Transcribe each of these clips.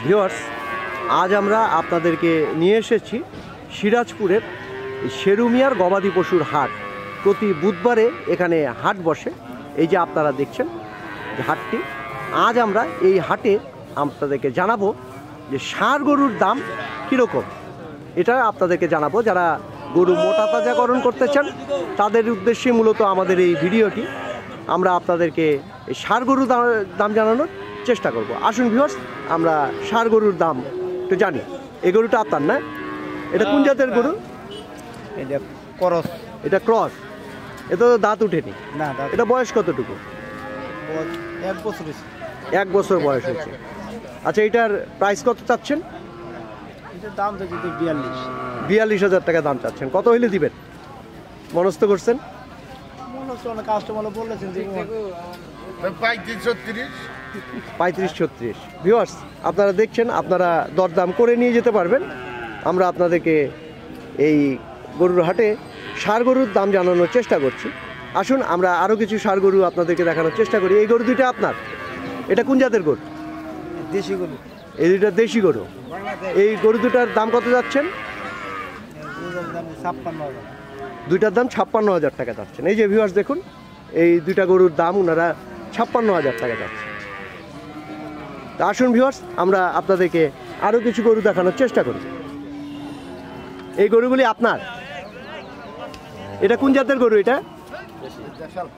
Viewers, আজ আমরা আপনাদেরকে নিয়ে এসেছি সিরাজপুরের শেরুমিয়ার গবাদি পশুর হাট। প্রতি বুধবারে এখানে হাট বসে। এই যে আপনারা দেখছেন যে হাটটি, আজ আমরা এই হাটে আপনাদেরকে জানাবো যে ষাঁড় গরুর দাম কীরকম, এটা আপনাদেরকে জানাবো। যারা গরু মোটা তাজাকরণ করতে চান তাদের উদ্দেশ্যে মূলত আমাদের এই ভিডিওটি। আমরা আপনাদেরকে এই ষাঁড় গরুর দাম জানানোর চেষ্টা করব। আসুন ভিউয়ার্স, আমরা ষাঁড় গরুর দাম একটু জানি। এই গরুটা আপনার না? এটা কোন জাতের গরু? এটা ক্রস। এটা ক্রস। এটা তো দাঁত উঠেনি না, এটা বয়স কতটুকু? 1 বছর। 1 বছর বয়স হয়েছে। আচ্ছা, এটার প্রাইস কত চাচ্ছেন? এটার দাম তো যদি 42,000 টাকা দাম চাচ্ছেন। কত হইলে দিবেন মনস্থ করছেন? মনে হচ্ছে অনেক কাস্টমার বলেছেন যে 35-36। ভিউয়ার্স, আপনারা দেখছেন, আপনারা দরদাম করে নিয়ে যেতে পারবেন। আমরা আপনাদেরকে এই গরুর হাটে ষাঁড় গরুর দাম জানানোর চেষ্টা করছি। আসুন আমরা আরও কিছু ষাঁড় গরু আপনাদেরকে দেখানোর চেষ্টা করি। এই গরু দুইটা আপনার? এটা কোন জাতের গরু? দেশি গরু। এই দুইটা দেশি গরু। এই গরু দুটার দাম কত যাচ্ছেন? দুইটার দাম 56,000 টাকা যাচ্ছেন। এই যে ভিউয়ার্স দেখুন, এই দুইটা গরুর দাম ওনারা 56,000 টাকা যাচ্ছে। তা আসুন ভিউয়ার্স, আমরা আপনাদেরকে আরও কিছু গরু দেখানোর চেষ্টা করি। এই গরুগুলি আপনার? এটা কোন জাতের গরু?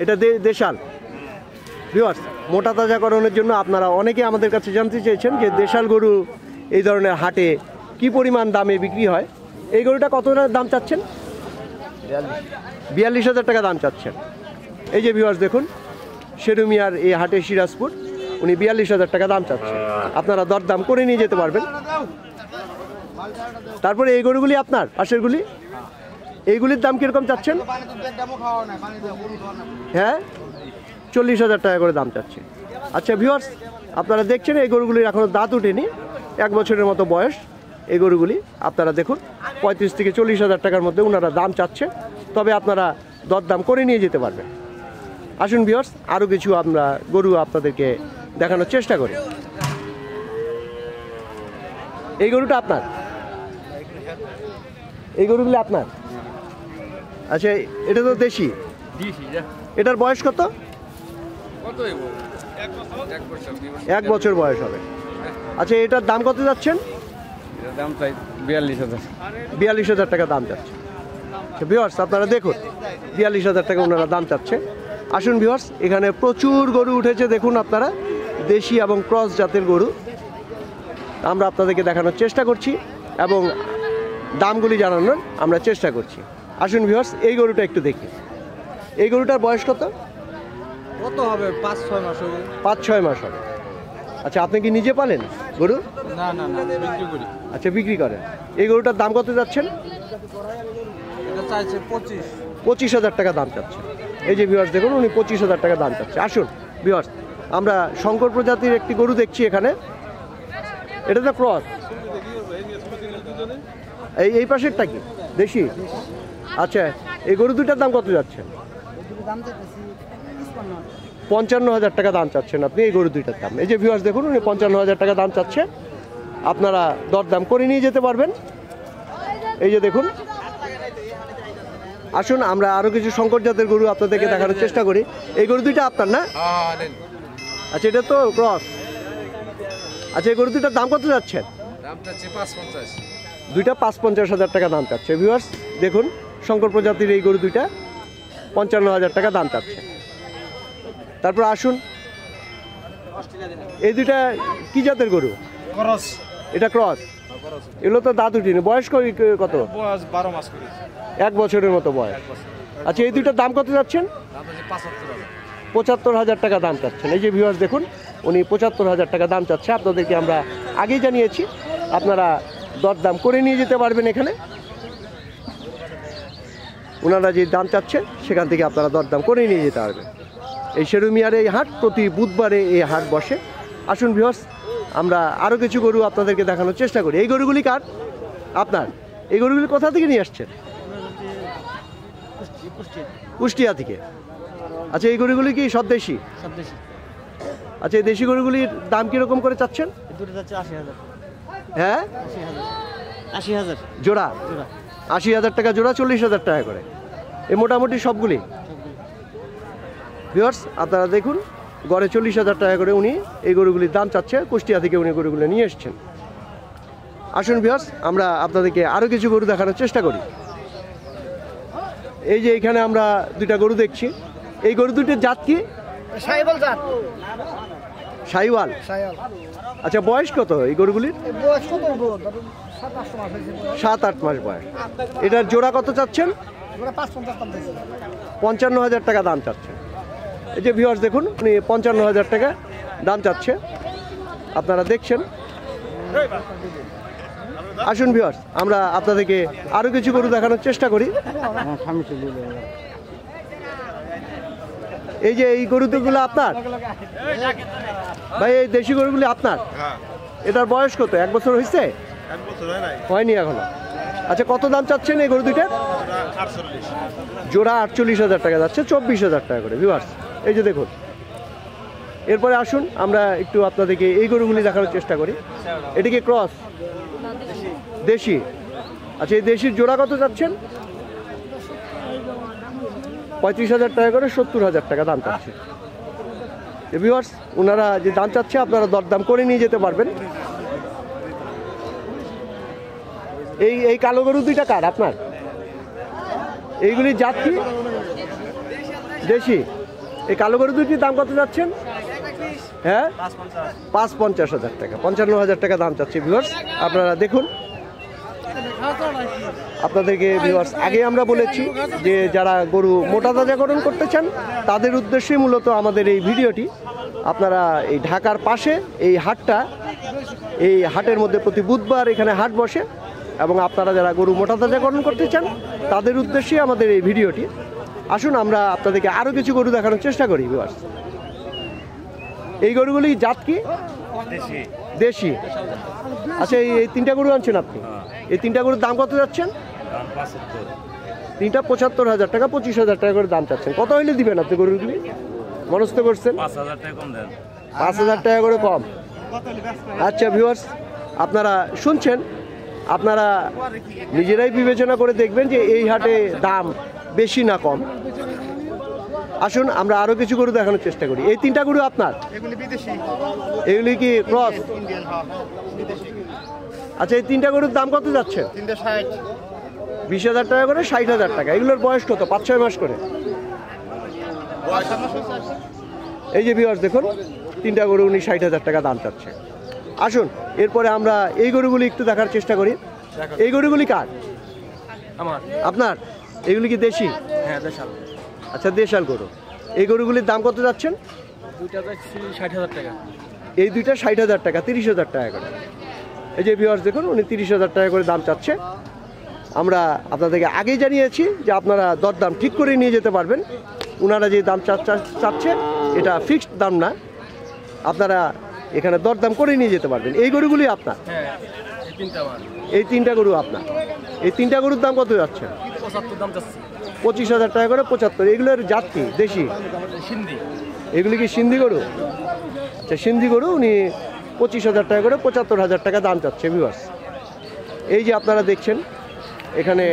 এটা দেশাল। ভিউয়ার্স, মোটা তাজাকরণের জন্য আপনারা অনেকে আমাদের কাছে জানতে চেয়েছেন যে দেশাল গরু এই ধরনের হাটে কি পরিমাণ দামে বিক্রি হয়। এই গরুটা কত দাম চাচ্ছেন? 42,000 টাকা দাম চাচ্ছেন। এই যে ভিউয়ার্স দেখুন, শেরুমিয়ার এই হাটে সিরাজপুর, উনি 42,000 টাকা দাম চাচ্ছেন। আপনারা দরদাম করে নিয়ে যেতে পারবেন। তারপরে এই গরুগুলি আপনার পাশেরগুলি, এইগুলির দাম কীরকম চাচ্ছেন? হ্যাঁ, 40,000 টাকা করে দাম চাচ্ছে। আচ্ছা ভিউয়ার্স, আপনারা দেখছেন এই গরুগুলির এখনও দাঁত উঠেনি, 1 বছরের মতো বয়স। এই গরুগুলি আপনারা দেখুন 35-40,000 টাকার মধ্যে ওনারা দাম চাচ্ছে। তবে আপনারা দরদাম করে নিয়ে যেতে পারবেন। আসুন ভিউয়ার্স, আরও কিছু আমরা গরু আপনাদেরকে দেখানোর চেষ্টা করি। এই গরুটা আপনার? এই গরুগুলি আপনার? আচ্ছা, এটা তো দেশি। এটার বয়স কত? 1 বছর বয়স হবে। আচ্ছা, এটার দাম কত যাচ্ছেন? দাম চাই 42,000। 42,000 টাকা দাম চাচ্ছে। ভিউয়ার্স, আপনারা দেখুন 42,000 টাকা ওনারা দাম চাচ্ছে। আসুন ভিউয়ার্স, এখানে প্রচুর গরু উঠেছে দেখুন আপনারা, দেশি এবং ক্রস জাতের গরু আমরা আপনাদেরকে দেখানোর চেষ্টা করছি এবং দামগুলি জানানোর আমরা চেষ্টা করছি। আসুন ভিউয়ার্স, এই গরুটা একটু দেখি। এই গরুটার বয়স কত? কত হবে? 5-6 মাস হবে। 5-6 মাস হবে। আচ্ছা, আপনি কি নিজে পালেন গরু? না, বিক্রি করি। আচ্ছা, বিক্রি করেন। এই গরুটার দাম কত যাচ্ছেন? এটা চাইছে 25,000 টাকা দাম চাচ্ছে। এই যে ভিউয়ার্স দেখুন, উনি 25,000 টাকা দাম চাচ্ছে। আসুন ভিউয়ার্স, আমরা শঙ্কর প্রজাতির একটি গরু দেখছি এখানে। এটা তো ক্রস। এই পাশেরটা কি দেশি? আচ্ছা, এই গরু দুটার দাম কত যাচ্ছে? 55,000 টাকা দাম চাচ্ছেন আপনি এই গরু দুইটার দাম। এই যে ভিউয়ার্স দেখুন, উনি 55,000 টাকা দাম চাচ্ছে। আপনারা দরদাম করে নিয়ে যেতে পারবেন। এই যে দেখুন, আসুন আমরা আরও কিছু শঙ্কর জাতের গরু আপনাদেরকে দেখানোর চেষ্টা করি। এই গরু দুইটা আপনার না? আচ্ছা, এটা তো ক্রস। আচ্ছা, এই গরু দুইটার দাম কত যাচ্ছেন? দুইটা 55,000 টাকা দাম চাচ্ছে। ভিউয়ার্স দেখুন, শঙ্কর প্রজাতির এই গরু দুইটা 55,000 টাকা দাম চাচ্ছে। তারপর আসুন, এই দুইটা কি জাতের গরু? ক্রস। এটা ক্রস। এগুলো তো দাঁত উঠিনি। বয়স কত? 12 মাস করে। 1 বছরের মতো বয়স। আচ্ছা, এই দুইটার দাম কত যাচ্ছেন? 75,000 টাকা দাম চাচ্ছেন। এই যে ভিউয়ার্স দেখুন, উনি 75,000 টাকা দাম চাচ্ছে। আপনাদেরকে আমরা আগেই জানিয়েছি, আপনারা দরদাম করে নিয়ে যেতে পারবেন। এখানে ওনারা যে দাম চাচ্ছে সেখান থেকে আপনারা দরদাম করে নিয়ে যেতে পারবেন। এই শেরুমিয়ার এই হাট প্রতি বুধবারে এই হাট বসে। আসুন ভিউয়ার্স, আমরা আরও কিছু গরু আপনাদেরকে দেখানোর চেষ্টা করি। এই গরুগুলি কার? আপনার? এই গরুগুলি কোথা থেকে নিয়ে আসছেন? কুষ্টিয়া থেকে। আচ্ছা, এই গরুগুলি কি সব দেশি? আচ্ছা, এই দেশি গরুগুলির দাম কিরকম করে চাচ্ছেন? দুটো যাচ্ছে 80,000। হ্যাঁ, 80,000 জোড়া জোড়া। 80,000 টাকা জোড়া, 40,000 টাকা করে এই মোটামুটি সবগুলি। ভিউয়ার্স, আপনারা দেখুন, গড়ে 40,000 টাকা করে উনি এই গরুগুলির দাম চাচ্ছে। কুষ্টিয়া থেকে উনি গরুগুলো নিয়ে এসছেন। আসুন ভিউয়ার্স, আমরা আপনাদেরকে আরও কিছু গরু দেখানোর চেষ্টা করি। এই যে এখানে আমরা দুইটা গরু দেখছি, এই গরু দুটির জাত কি? শাহিওয়াল জাত। শাহিওয়াল। আচ্ছা, বয়স কত এই গরুগুলির? বয়স কত হইবো? 7-8 মাস হয়েছে। 7-8 মাস বয়স। এটার জোড়া কত চাচ্ছেন? ওরা 550 দাম দিয়েছে। 55,000 টাকা দাম চাচ্ছে। এই যে ভিউয়ার্স দেখুন, উনি 55,000 টাকা দাম চাচ্ছে, আপনারা দেখছেন। আসুন ভিউয়ার্স, আমরা আপনাদেরকে আরও কিছু গরু দেখানোর চেষ্টা করি। এই যে এই গরুগুলো আপনার ভাই, এই দেশি গরুগুলি আপনার? এটার বয়স কত? 1 বছর হয়েছে? হয়নি এখনো। আচ্ছা, কত দাম চাচ্ছেন এই গরু দুইটার? জোড়া 48,000 টাকা যাচ্ছে, 24,000 টাকা করে। ভিউয়ার্স, এই যে দেখুন। এরপরে আসুন আমরা একটু আপনাদেরকে এই গরুগুলি দেখানোর চেষ্টা করি। এটা কি ক্রস? দেশি। আচ্ছা, এই দেশির জোড়া কত যাচ্ছেন? 35,000 টাকা করে, 70,000 টাকা দাম চাচ্ছে। ভিউয়ার্স, ওনারা যে দাম চাচ্ছে আপনারা দরদাম করে নিয়ে যেতে পারবেন। এই কালো গরু দুইটা কার আপনার? এইগুলি জাত কি? দেশি। এই কালো গরু দুইটির দাম কত যাচ্ছেন? হ্যাঁ, 550,000 টাকা, 55,000 টাকা দাম চাচ্ছে। ভিউয়ার্স, আপনারা দেখুন। আপনাদেরকে ভিউয়ার্স আগে আমরা বলেছি যে যারা গরু মোটা তাজাকরণ করতে চান তাদের উদ্দেশ্যে মূলত আমাদের এই ভিডিওটি। আপনারা এই ঢাকার পাশে এই হাটটা, এই হাটের মধ্যে প্রতি বুধবার এখানে হাট বসে, এবং আপনারা যারা গরু মোটা তাজাকরণ করতে চান তাদের উদ্দেশ্যে আমাদের এই ভিডিওটি। আসুন আমরা আপনাদেরকে আরও কিছু গরু দেখানোর চেষ্টা করি। ভিউয়ার্স, এই গরুগুলি জাত কি? দেশি। আচ্ছা, এই তিনটা গরু আনছেন আপনি? এই তিনটা গরুর দাম কত যাচ্ছেন? তিনটা 75,000 টাকা, 25,000 টাকা করে দাম চাচ্ছেন। কত হইলে দিবেন আপনি গরুগুলি মনস্থ করছেন? 5,000 টাকা করে কম। আচ্ছা ভিউয়ার্স, আপনারা শুনছেন, আপনারা নিজেরাই বিবেচনা করে দেখবেন যে এই হাটে দাম বেশি না কম। আসুন আমরা আরও কিছু গরু দেখানোর চেষ্টা করি। এই তিনটা গরু আপনার? এগুলি কি ক্রস? আচ্ছা, এই তিনটা গরুর দাম কত যাচ্ছে? 20,000 টাকা করে, 60,000 টাকা। এগুলোর বয়স কত? 5-6 মাস করে। এই যে ভিউয়ার্স দেখুন, তিনটা গরু উনি 60,000 টাকা দাম চাচ্ছে। আসুন এরপরে আমরা এই গরুগুলি একটু দেখার চেষ্টা করি। এই গরুগুলি কার? আমার। আপনার? এগুলি কি দেশি? হ্যাঁ, দেশাল। আচ্ছা, দেশাল গরু। এই গরুগুলির দাম কত যাচ্ছেন? দুইটা যাচ্ছি 60,000 টাকা। এই দুইটা 60,000 টাকা, 30,000 টাকা করে। এই যে ভিউয়ার্স দেখুন, উনি 30,000 টাকা করে দাম চাচ্ছে। আমরা আপনাদেরকে আগেই জানিয়েছি যে আপনারা দরদাম ঠিক করে নিয়ে যেতে পারবেন। ওনারা যে দাম চাচ্ছে এটা ফিক্সড দাম না, আপনারা এখানে দরদাম করে নিয়ে যেতে পারবেন। এই গরুগুলি আপনার? হ্যাঁ, এই তিনটা আমার। এই তিনটা গরু আপনার। এই তিনটা গরুর দাম কত যাচ্ছে? 75 দাম যাচ্ছে। 25,000 টাকা করে, 75। এগুলোর জাত কি? দেশি। সিন্ধি। এগুলি কি সিন্ধি গরু? আচ্ছা, সিন্ধি গরু। উনি 25,000 টাকা করে, 75,000 টাকা দাম চাচ্ছে। ভিউয়ার্স, এই যে আপনারা দেখছেন এখানে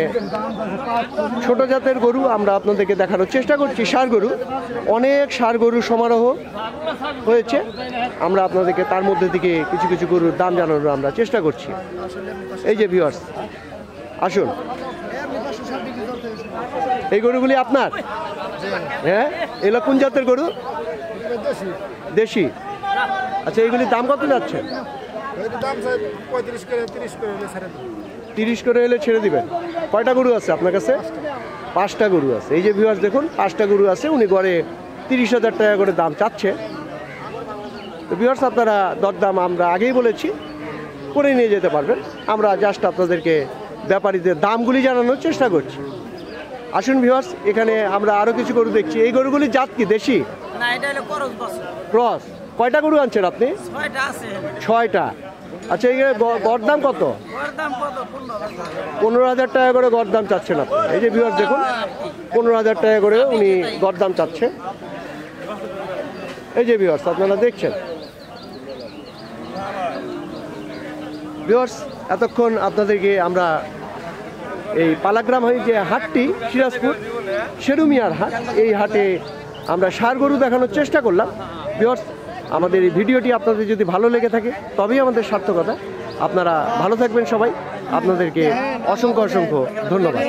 ছোট জাতের গরু আমরা আপনাদেরকে দেখানোর চেষ্টা করছি। ষাঁড় গরু, অনেক ষাঁড় গরু সমারোহ হয়েছে। আমরা আপনাদেরকে তার মধ্যে থেকে কিছু কিছু গরুর দাম জানানোর আমরা চেষ্টা করছি। এই যে ভিউয়ার্স, আসুন। এই গরুগুলি আপনার? হ্যাঁ, এগুলো কোন জাতের গরু? দেশি। আচ্ছা, এইগুলির দাম কত যাচ্ছে? 30 করে এলে ছেড়ে দিবেন। কয়টা গরু আছে আপনার কাছে? 5টা গরু আছে। এই যে ভিউয়ার্স দেখুন, 5টা গরু আছে। উনি গড়ে 30,000 টাকা করে দাম চাচ্ছে। তো ভিউয়ার্স, আপনারা দরদাম আমরা আগেই বলেছি করে নিয়ে যেতে পারবেন। আমরা জাস্ট আপনাদেরকে ব্যাপারীদের দামগুলি জানানোর চেষ্টা করছি। আসুন ভিউয়ার্স, এখানে আমরা আরও কিছু গরু দেখছি। এই গরুগুলি জাত কি? দেশি না, এটা হলো ক্রস। কয়টা গরু আনছেন আপনি? 6টা আছে। 6টা। আচ্ছা, এই গড়দাম কত? দাম কত? 15,000 টাকা করে গড়দাম চাচ্ছেন আপনি। এই যে ভিউয়ার্স দেখুন, 15,000 টাকা করে উনি গড়দাম চাচ্ছে। এই যে ভিউয়ার্স আপনারা দেখছেন, ভিউয়ার্স এতক্ষণ আপনাদেরকে আমরা এই পালাগ্রাম হয়ে যে হাটটি সিরাজপুর শেরুমিয়ার হাট, এই হাটে আমরা ষাঁড় গরু দেখানোর চেষ্টা করলাম। ভিউয়ার্স আমাদের এই ভিডিওটি আপনাদের যদি ভালো লেগে থাকে তবেই আমাদের সার্থকতা। আপনারা ভালো থাকবেন সবাই, আপনাদেরকে অসংখ্য অসংখ্য ধন্যবাদ।